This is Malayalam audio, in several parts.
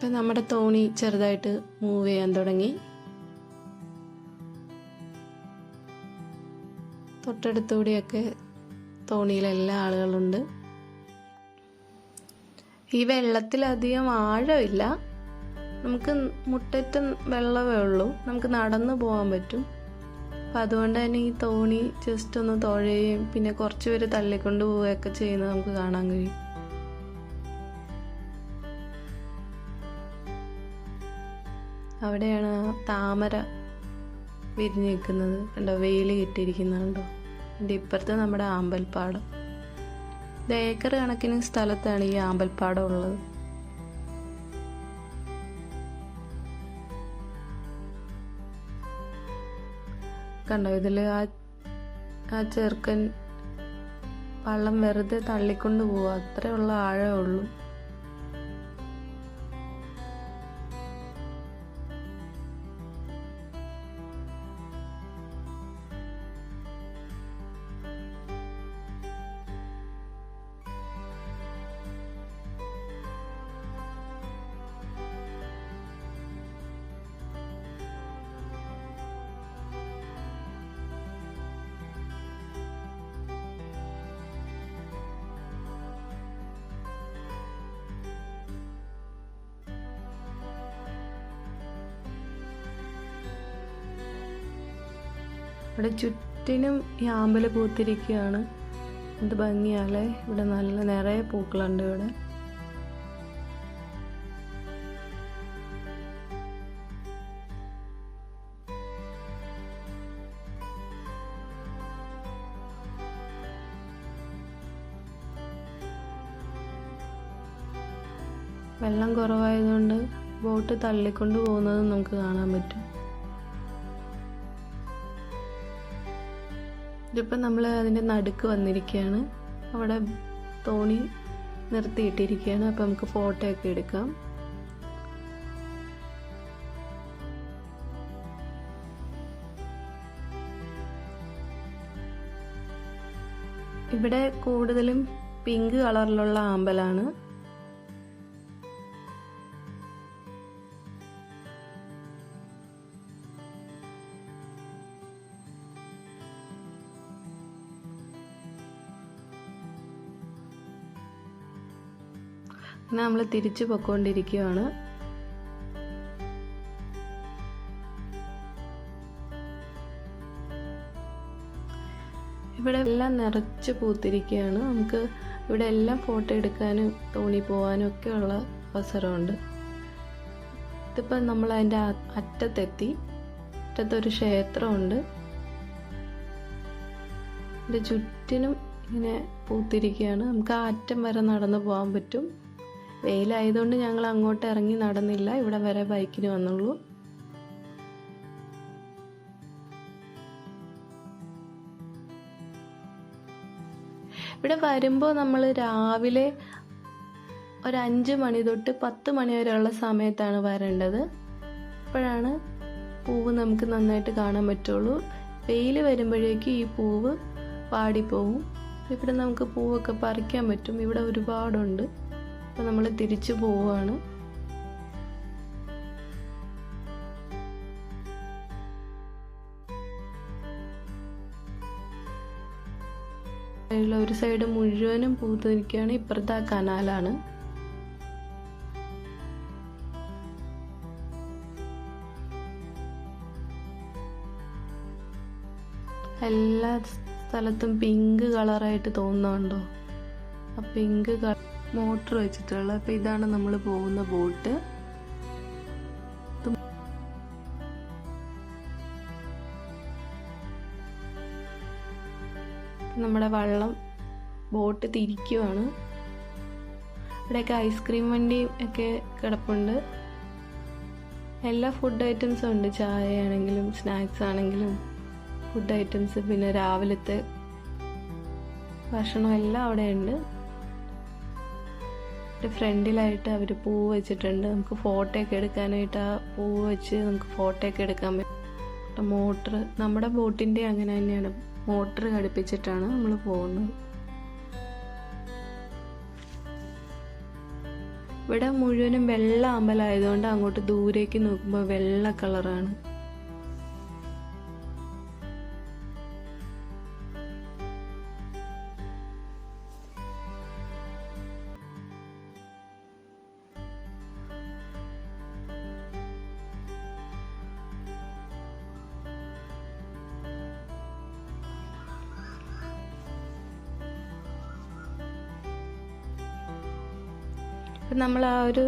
ഇപ്പം നമ്മുടെ തോണി ചെറുതായിട്ട് മൂവ് ചെയ്യാൻ തുടങ്ങി. തൊട്ടടുത്തുകൂടിയൊക്കെ തോണിയിലെല്ലാ ആളുകളുണ്ട്. ഈ വെള്ളത്തിലധികം ആഴമില്ല, നമുക്ക് മുട്ടറ്റം വെള്ളമേ ഉള്ളൂ, നമുക്ക് നടന്നു പോകാൻ പറ്റും. അപ്പം അതുകൊണ്ട് തന്നെ ഈ തോണി ജസ്റ്റ് ഒന്ന് തുഴയുകയും പിന്നെ കുറച്ച് പേര് തള്ളിക്കൊണ്ട് പോവുകയൊക്കെ ചെയ്യുന്നത് നമുക്ക് കാണാൻ കഴിയും. അവിടെയാണ് താമര വിരിഞ്ഞ് നിൽക്കുന്നത് കണ്ടോ, വെയിൽ കിട്ടിയിരിക്കുന്നുണ്ടോ. എൻ്റെ ഇപ്പുറത്ത് നമ്മുടെ ആമ്പൽപ്പാടം. ഇത് ഏക്കർ കണക്കിന് സ്ഥലത്താണ് ഈ ആമ്പൽപ്പാടം ഉള്ളത്. കണ്ടോ, ഇതിൽ ആ ചെറുക്കൻ വള്ളം വെറുതെ തള്ളിക്കൊണ്ട് പോവുക, അത്രയുള്ള ആഴമേ ഉള്ളൂ. ഇവിടെ ചുറ്റിനും ഈ ആമ്പൽ പൂത്തിരിക്കുകയാണ്. എന്ത് ഭംഗിയാലേ, ഇവിടെ നല്ല നിറയെ പൂക്കളുണ്ട്. ഇവിടെ വെള്ളം കുറവായതുകൊണ്ട് ബോട്ട് തള്ളിക്കൊണ്ട് പോകുന്നത് നമുക്ക് കാണാൻ പറ്റും. ഇതിപ്പോൾ നമ്മൾ അതിൻ്റെ നടുക്ക് വന്നിരിക്കുകയാണ്. അവിടെ തോണി നിർത്തിയിട്ടിരിക്കുകയാണ്. അപ്പോൾ നമുക്ക് ഫോട്ടോ ഒക്കെ എടുക്കാം. ഇവിടെ കൂടുതലും പിങ്ക് കളറിലുള്ള ആമ്പലാണ്. നമ്മൾ തിരിച്ചു പൊയ്ക്കൊണ്ടിരിക്കുകയാണ്. ഇവിടെ എല്ലാം നിറച്ച് പൂത്തിരിക്കുകയാണ്. നമുക്ക് ഇവിടെ എല്ലാം ഫോട്ടോ എടുക്കാനും തോണി പോകാനും ഒക്കെയുള്ള അവസരമുണ്ട്. ഇതിപ്പോൾ നമ്മൾ അതിൻ്റെ അറ്റത്തെത്തി. അറ്റത്തൊരു ക്ഷേത്രമുണ്ട്. ഇതിൻ്റെ ചുറ്റിനും ഇങ്ങനെ പൂത്തിരിക്കുകയാണ്. നമുക്ക് ആ അറ്റം വരെ നടന്നു പോകാൻ പറ്റും. വെയിലായതുകൊണ്ട് ഞങ്ങൾ അങ്ങോട്ട് ഇറങ്ങി നടന്നില്ല, ഇവിടെ വരെ ബൈക്കിന് വന്നുള്ളൂ. ഇവിടെ വരുമ്പോൾ നമ്മൾ രാവിലെ ഒരു 5 മണി തൊട്ട് 10 മണി വരെയുള്ള സമയത്താണ് വരേണ്ടത്. അപ്പോഴാണ് പൂവ് നമുക്ക് നന്നായിട്ട് കാണാൻ പറ്റുള്ളൂ. വെയിൽ വരുമ്പോഴേക്കും ഈ പൂവ് വാടിപ്പോവും. ഇവിടെ നമുക്ക് പൂവൊക്കെ പറിക്കാൻ പറ്റും. ഇവിടെ ഒരുപാടുണ്ട്. അപ്പോൾ നമ്മൾ തിരിച്ചു പോവുകയാണ്. ഒരു സൈഡ് മുഴുവനും പൂത്ത് നിൽക്കുകയാണ്. ഇപ്പുറത്തെ ആ കനാലാണ്. എല്ലാ സ്ഥലത്തും പിങ്ക് കളറായിട്ട് തോന്നുന്നുണ്ടോ? ആ പിങ്ക് മോട്ടർ വെച്ചിട്ടുള്ള. അപ്പോൾ ഇതാണ് നമ്മൾ പോകുന്ന ബോട്ട്. നമ്മുടെ വള്ളം ബോട്ട് തിരിക്കുവാണ്. ഇവിടെയൊക്കെ ഐസ്ക്രീം വണ്ടി ഒക്കെ കിടപ്പുണ്ട്. എല്ലാ ഫുഡ് ഐറ്റംസും ഉണ്ട്. ചായ ആണെങ്കിലും സ്നാക്സ് ആണെങ്കിലും ഫുഡ് ഐറ്റംസ്, പിന്നെ രാവിലത്തെ ഭക്ഷണം എല്ലാം അവിടെ ഉണ്ട്. ഫ്രണ്ടിലായിട്ട് അവർ പൂവ് വെച്ചിട്ടുണ്ട്. നമുക്ക് ഫോട്ടോ ഒക്കെ എടുക്കാനായിട്ട് ആ പൂവ് വെച്ച് നമുക്ക് ഫോട്ടോ ഒക്കെ എടുക്കാൻ പറ്റും. മോട്ടർ നമ്മുടെ ബോട്ടിൻ്റെ അങ്ങനെ തന്നെയാണ്, മോട്ടർ ഘടിപ്പിച്ചിട്ടാണ് നമ്മൾ പോകുന്നത്. ഇവിടെ മുഴുവനും വെള്ള അമ്പലമായതുകൊണ്ട് അങ്ങോട്ട് ദൂരേക്ക് നോക്കുമ്പോൾ വെള്ള കളറാണ്. നമ്മൾ ആ ഒരു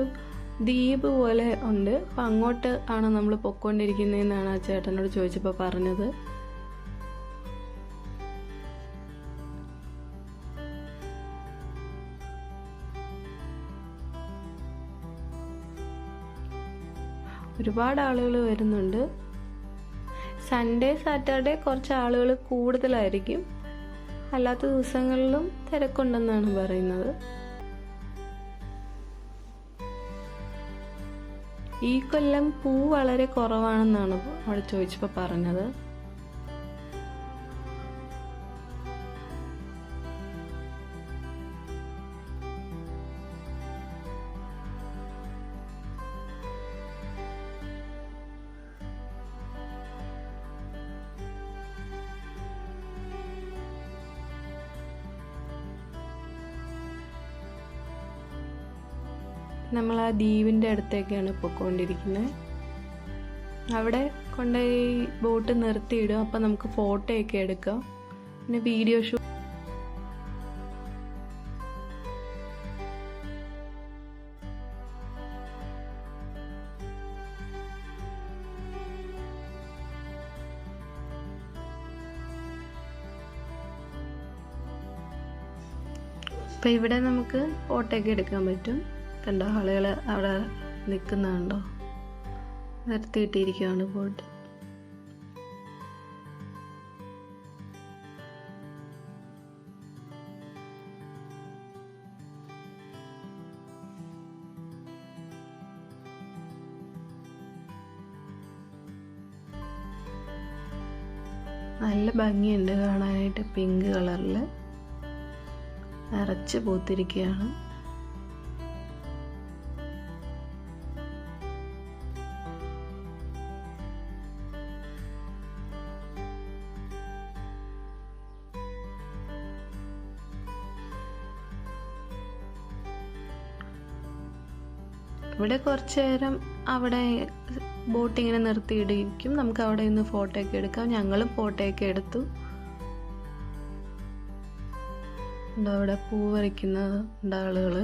ദ്വീപ് പോലെ ഉണ്ട്. അപ്പം അങ്ങോട്ട് ആണ് നമ്മൾ പൊയ്ക്കൊണ്ടിരിക്കുന്നതെന്നാണ് ആ ചേട്ടനോട് ചോദിച്ചപ്പോൾ പറഞ്ഞത്. ഒരുപാട് ആളുകൾ വരുന്നുണ്ട്. സൺഡേ സാറ്റർഡേ കുറച്ച് ആളുകൾ കൂടുതലായിരിക്കും, അല്ലാത്ത ദിവസങ്ങളിലും തിരക്കുണ്ടെന്നാണ് പറയുന്നത്. ഈ കൊല്ലം പൂ വളരെ കുറവാണെന്നാണ് അവിടെ ചോദിച്ചപ്പോൾ പറഞ്ഞത്. നമ്മൾ ആ ദ്വീപിൻ്റെ അടുത്തേക്കാണ് പൊയ്ക്കൊണ്ടിരിക്കുന്നത്. അവിടെ കൊണ്ടുപോയി ബോട്ട് നിർത്തിയിടും. അപ്പം നമുക്ക് ഫോട്ടോയൊക്കെ എടുക്കാം, പിന്നെ വീഡിയോ ഷൂട്ട്. അപ്പം ഇവിടെ നമുക്ക് ഫോട്ടോയൊക്കെ എടുക്കാൻ പറ്റും. കണ്ടോ, ആളുകൾ അവിടെ നിൽക്കുന്നുണ്ടോ, നിർത്തിയിട്ടിരിക്കുകയാണ് ബോട്ട്. നല്ല ഭംഗിയുണ്ട് കാണാനായിട്ട്. പിങ്ക് കളറിൽ നിറച്ച് പൂത്തിരിക്കുകയാണ്. ഇവിടെ കുറച്ച് നേരം അവിടെ ബോട്ട് ഇങ്ങനെ നിർത്തിയിടിക്കും. നമുക്ക് അവിടെ നിന്ന് ഫോട്ടോയൊക്കെ എടുക്കാം. ഞങ്ങളും ഫോട്ടോയൊക്കെ എടുത്തു. അവിടെ പൂ പറിക്കുന്ന ആളുകൾ.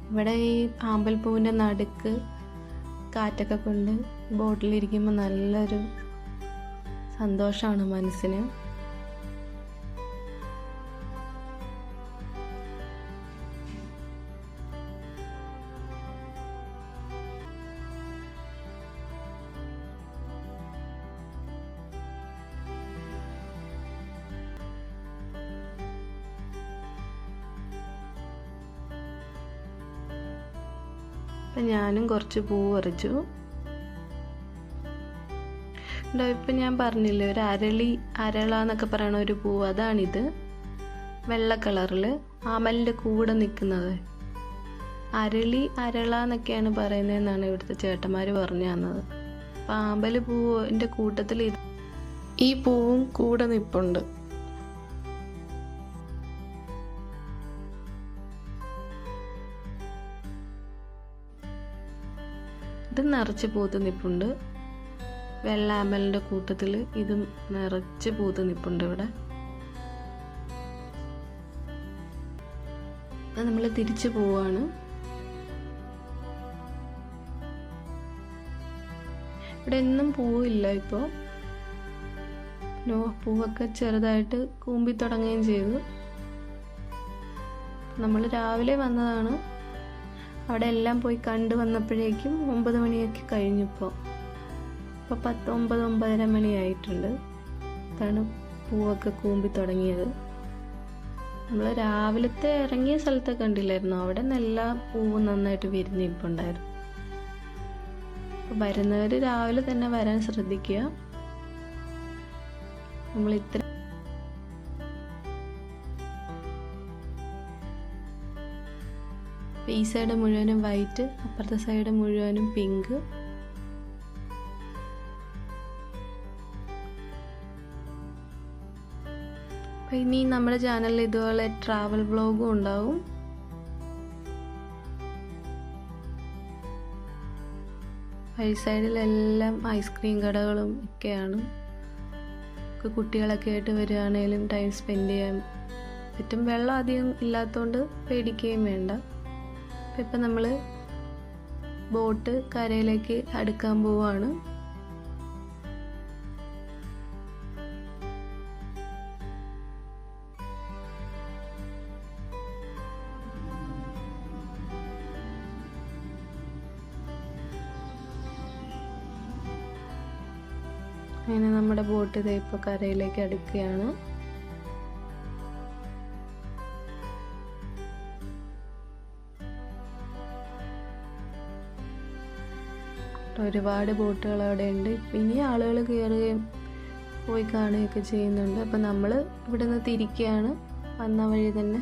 ഇവിടെ ഈ ആമ്പൽപ്പൂവിൻ്റെ നടുക്ക് കാറ്റൊക്കെ കൊണ്ട് ബോട്ടിലിരിക്കുമ്പോൾ നല്ലൊരു സന്തോഷമാണ് മനസ്സിന്. അപ്പം ഞാനും കുറച്ച് പൂ പറിച്ചു. ഇപ്പം ഞാൻ പറഞ്ഞില്ലേ, ഒരു അരള എന്നൊക്കെ പറയണ ഒരു പൂ, അതാണിത്. വെള്ള കളറിൽ ആമലിൻ്റെ കൂടെ നിൽക്കുന്നത്. അരള എന്നൊക്കെയാണ് പറയുന്നതെന്നാണ് ഇവിടുത്തെ ചേട്ടന്മാർ പറഞ്ഞു തന്നത്. അപ്പം ആമ്പൽ പൂവിൻ്റെ കൂട്ടത്തിൽ ഈ പൂവും കൂടെ നിൽപ്പുണ്ട്. ഇത് നിറച്ച് പൂത്ത് നിൽപ്പുണ്ട്. വെള്ള ആമ്പലിൻ്റെ കൂട്ടത്തിൽ ഇതും നിറച്ച് പൂത്ത് നിൽപ്പുണ്ട് ഇവിടെ. നമ്മൾ തിരിച്ചു പോവാണ്. ഇവിടെ ഒന്നും പൂവില്ല ഇപ്പോൾ. പൂവൊക്കെ ചെറുതായിട്ട് കൂമ്പി തുടങ്ങുകയും ചെയ്തു. നമ്മൾ രാവിലെ വന്നതാണ്. അവിടെ എല്ലാം പോയി കണ്ടു വന്നപ്പോഴേക്കും 9 മണിയൊക്കെ കഴിഞ്ഞിപ്പോൾ. ഇപ്പോൾ 9-9:30 മണിയായിട്ടുണ്ട്. അതാണ് പൂവൊക്കെ കൂമ്പി തുടങ്ങിയത്. നമ്മൾ രാവിലത്തെ ഇറങ്ങിയ സ്ഥലത്തൊക്കെ കണ്ടില്ലായിരുന്നു, അവിടെ നല്ല പൂവ് നന്നായിട്ട് വിരിഞ്ഞിപ്പുണ്ടായിരുന്നു. അപ്പോൾ വരുന്നവർ രാവിലെ തന്നെ വരാൻ ശ്രദ്ധിക്കുക. നമ്മൾ ഇത്ര ഈ സൈഡ് മുഴുവനും വൈറ്റ്, അപ്പുറത്തെ സൈഡ് മുഴുവനും പിങ്ക്. അപ്പോൾ ഇനി നമ്മുടെ ചാനലിൽ ഇതുപോലെ ട്രാവൽ വ്ളോഗും ഉണ്ടാവും. വഴി സൈഡിലെല്ലാം ഐസ്ക്രീം കടകളും ഒക്കെയാണ്. കുട്ടികളൊക്കെ ആയിട്ട് വരികയാണെങ്കിലും ടൈം സ്പെൻഡ് ചെയ്യാൻ പറ്റും. വെള്ളം അധികം ഇല്ലാത്തതുകൊണ്ട് പേടിക്കുകയും വേണ്ട. ഇപ്പം നമ്മൾ ബോട്ട് കരയിലേക്ക് അടുക്കാൻ പോവാണ്. അങ്ങനെ നമ്മുടെ ബോട്ട് ഇതേ ഇപ്പോൾ കരയിലേക്ക് അടുക്കുകയാണ്. ഒരുപാട് ബോട്ടുകൾ അവിടെ ഉണ്ട്. ഇനി ആളുകൾ കയറുകയും പോയി കാണുകയൊക്കെ ചെയ്യുന്നുണ്ട്. അപ്പം നമ്മൾ ഇവിടെ നിന്ന് തിരിക്കുകയാണ്, വന്ന വഴി തന്നെ.